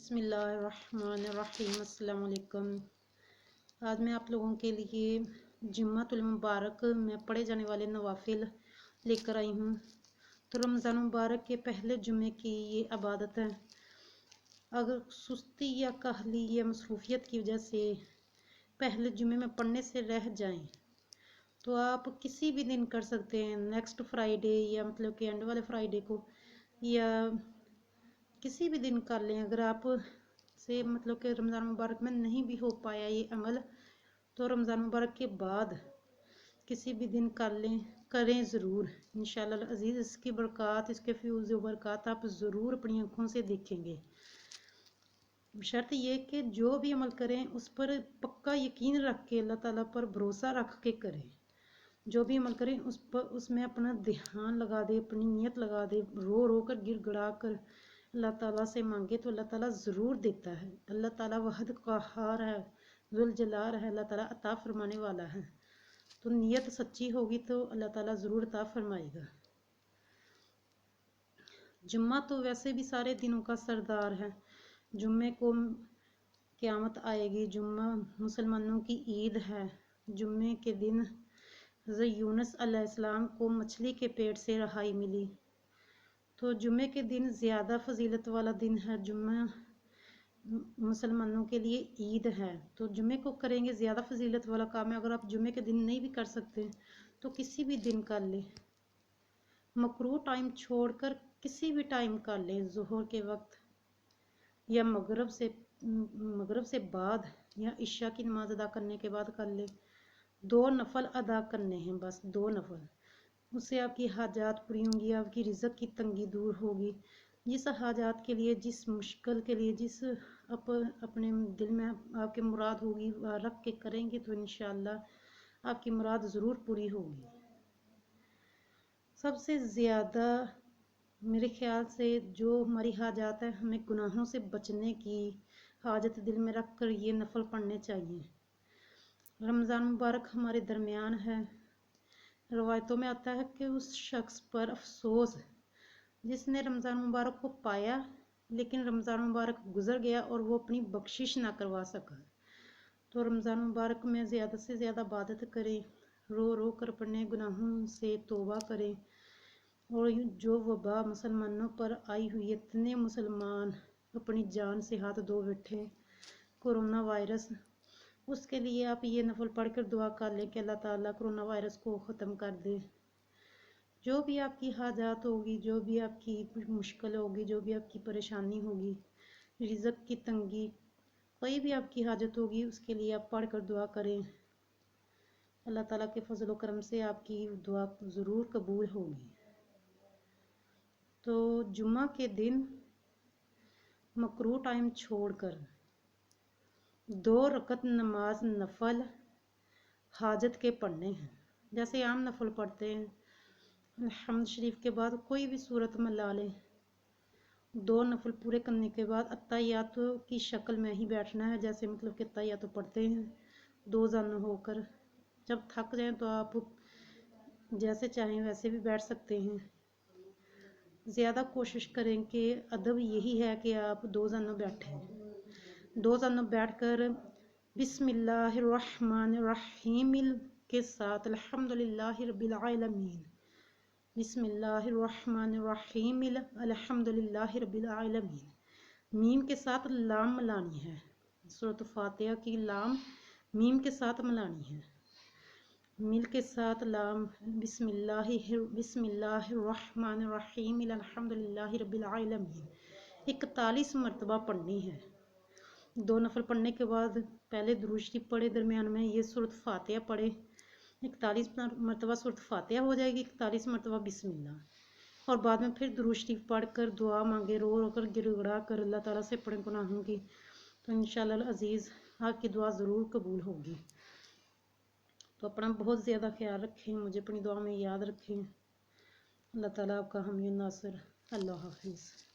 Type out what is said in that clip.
बिस्मिल्लाहिर्रहमानिर्रहीम। अस्सलाम वालेकुम। आज मैं आप लोगों के लिए जुम्मतुल मुबारक में पढ़े जाने वाले नवाफिल लेकर आई हूँ। तो रमज़ान मुबारक के पहले जुम्मे की ये इबादत है। अगर सुस्ती या काहली या मसरूफियत की वजह से पहले जुम्मे में पढ़ने से रह जाएं तो आप किसी भी दिन कर सकते हैं, नेक्स्ट फ्राइडे या मतलब कि एंड वाले फ्राइडे को, या किसी भी दिन कर लें। अगर आप से मतलब कि रमज़ान मुबारक में नहीं भी हो पाया ये अमल, तो रमज़ान मुबारक के बाद किसी भी दिन कर लें, करें ज़रूर इंशाअल्लाह अज़ीज़। इसकी बरक़ात, इसके फ्यूज़ बरक़ात आप ज़रूर अपनी आँखों से देखेंगे। शर्त ये कि जो भी अमल करें उस पर पक्का यकीन रख के, अल्लाह ताला पर भरोसा रख के करें। जो भी अमल करें उस पर, उसमें अपना ध्यान लगा दे, अपनी नीयत लगा दे, रो रो कर गिड़गिड़ा कर अल्लाह ताला से मांगे तो अल्लाह ताला ज़रूर देता है। अल्लाह ताला वहद क़हार है, ज़ुल जलाल है, अल्लाह ताला अता फरमाने वाला है। तो नीयत सच्ची होगी तो अल्लाह ताला ज़रूर अता फरमाएगा। जुम्मा तो वैसे भी सारे दिनों का सरदार है। जुम्मे को क़यामत आएगी, जुम्मा मुसलमानों की ईद है। जुम्मे के दिन हज़रत यूनुस अलैहिस्सलाम को मछली के पेट से रहाई मिली। तो जुम्मे के दिन ज़्यादा फजीलत वाला दिन है। जुम्मा मुसलमानों के लिए ईद है, तो जुम्मे को करेंगे, ज़्यादा फजीलत वाला काम है। अगर आप जुम्मे के दिन नहीं भी कर सकते तो किसी भी दिन कर लें। मकरूह टाइम छोड़कर किसी भी टाइम कर लें, ज़ोहर के वक्त या मगरिब से बाद या इशा की नमाज अदा करने के बाद कर लें। 2 नफल अदा करने हैं, बस 2 नफल। उससे आपकी हाजात पूरी होंगी, आपकी रिज़्क की तंगी दूर होगी। जिस हाजात के लिए, जिस मुश्किल के लिए, जिस अपने दिल में आपके मुराद होगी, रख के करेंगे तो इंशाअल्लाह आपकी मुराद ज़रूर पूरी होगी। सबसे ज़्यादा मेरे ख्याल से जो हमारी हाजात है, हमें गुनाहों से बचने की हाजत दिल में रख कर ये नफल पढ़ने चाहिए। रमज़ान मुबारक हमारे दरमियान है। रवायतों में आता है कि उस शख्स पर अफसोस जिसने रमज़ान मुबारक को पाया लेकिन रमज़ान मुबारक गुजर गया और वो अपनी बख्शिश ना करवा सका। तो रमज़ान मुबारक में ज़्यादा से ज़्यादा इबादत करें, रो रो कर अपने गुनाहों से तौबा करें। और जो वबा मुसलमानों पर आई हुई, इतने मुसलमान अपनी जान से हाथ धो बैठे, कोरोना वायरस, उसके लिए आप ये नफल पढ़कर दुआ कर लें कि अल्लाह ताला कोरोना वायरस को ख़त्म कर दे। जो भी आपकी हाजात होगी, जो भी आपकी मुश्किल होगी, जो भी आपकी परेशानी होगी, रिज़्क की तंगी, कोई भी आपकी हाजत होगी, उसके लिए आप पढ़ कर दुआ करें। अल्लाह ताला के फजल व करम से आपकी दुआ ज़रूर कबूल होगी। तो जुम्मा के दिन मकरूह टाइम छोड़कर 2 रकत नमाज नफल हाजत के पढ़ने हैं। जैसे आम नफल पढ़ते हैं, हम्द शरीफ के बाद कोई भी सूरत में ला लें। 2 नफल पूरे करने के बाद अत्तहियात की शक्ल में ही बैठना है, जैसे मतलब कि अत्तहियात पढ़ते हैं 2 ज़ान होकर। जब थक जाएं तो आप जैसे चाहें वैसे भी बैठ सकते हैं। ज़्यादा कोशिश करें कि अदब यही है कि आप 2 ज़ान बैठें। 2 ज़ान बैठकर बिस्मिल्लाहिर्रहमानिर्रहीम के साथ अल्हम्दुलिल्लाहि रब्बिल आलमीन, बिस्मिल्लाहिर्रहमानिर्रहीम अल्हम्दुलिल्लाहि रब्बिल आलमीन, मीम के साथ लाम मिलानी है। सूरत फातिहा की लाम मीम के साथ मिलानी है। मिल के साथ लाम बिस्मिल्लाहिर्रहमानिर्रहीम अल्हम्दुलिल्लाहि रब्बिल आलमीन 41 मरतबा पढ़नी है। 2 नफल पढ़ने के बाद पहले दुरूद शरीफ पढ़े, दरमियान में ये सूरत फातिहा पढ़े। 41 मरतबा सूरत फातिहा हो जाएगी, 41 मरतबा बिस्मिल्लाह, और बाद में फिर दुरूद शरीफ पढ़ कर दुआ मांगे, रो रो कर गिड़गिड़ा कर अल्लाह ताला से अपने गुनाहों की। तो इंशाअल्लाह अज़ीज़ आपकी दुआ ज़रूर कबूल होगी। तो अपना बहुत ज़्यादा ख्याल रखें, मुझे अपनी दुआ में याद रखें। अल्लाह ताला आपका हामी नासिर। अल्लाह हाफिज़।